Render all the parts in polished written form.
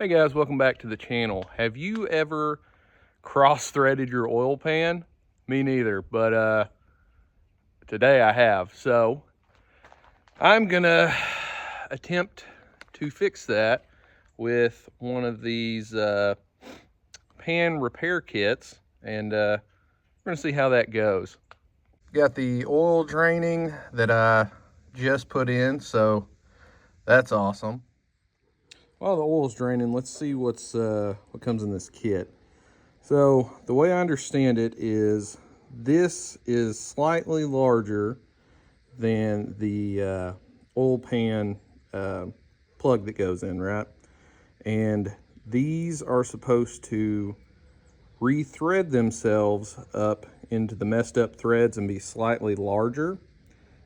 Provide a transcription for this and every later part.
Hey guys, welcome back to the channel. Have you ever cross-threaded your oil pan? Me neither, but today I have. So I'm gonna attempt to fix that with one of these pan repair kits, and we're gonna see how that goes. Got the oil draining that I just put in, so that's awesome. While the oil's draining, let's see what comes in this kit. So the way I understand it is this is slightly larger than the oil pan plug that goes in, right? And these are supposed to rethread themselves up into the messed up threads and be slightly larger.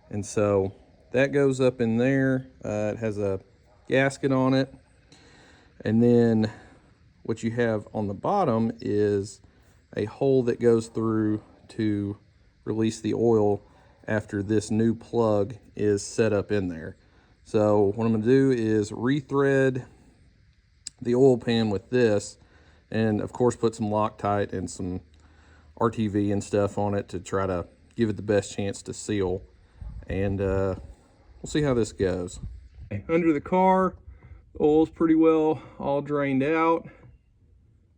And so that goes up in there. It has a gasket on it. And then what you have on the bottom is a hole that goes through to release the oil after this new plug is set up in there. So what I'm gonna do is rethread the oil pan with this, and of course put some Loctite and some RTV and stuff on it to try to give it the best chance to seal. And we'll see how this goes. Under the car, the oil's pretty well all drained out.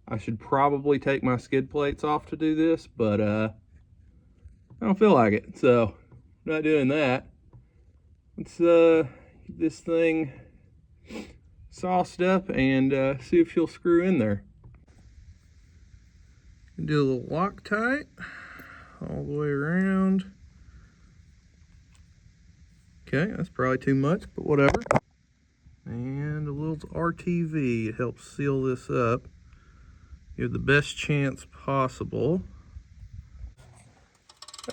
I should probably take my skid plates off to do this, but I don't feel like it, so I'm not doing that. Let's get this thing sauced up and see if she'll screw in there. Do a little Loctite all the way around. Okay, that's probably too much, but whatever. And a little RTV, it helps seal this up. Give the best chance possible.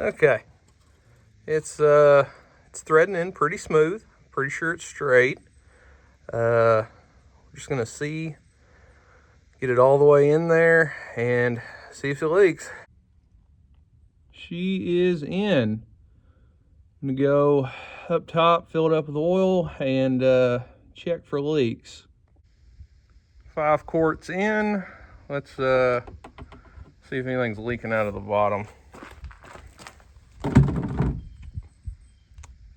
Okay, it's threading in pretty smooth. Pretty sure it's straight. We're just gonna get it all the way in there and see if it leaks. She is in. I'm gonna go up top, fill it up with oil, and check for leaks. 5 quarts in. Let's see if anything's leaking out of the bottom.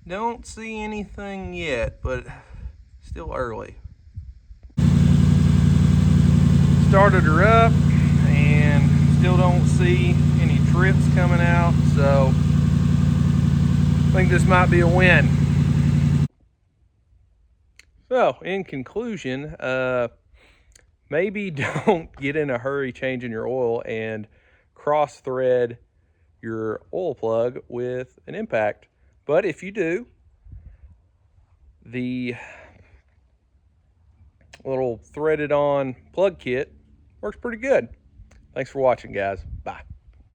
Don't see anything yet, but still early. Started her up and still don't see any drips coming out, so I think this might be a win. So in conclusion, maybe don't get in a hurry changing your oil and cross thread your oil plug with an impact. But if you do, the little threaded on plug kit works pretty good. Thanks for watching, guys. Bye.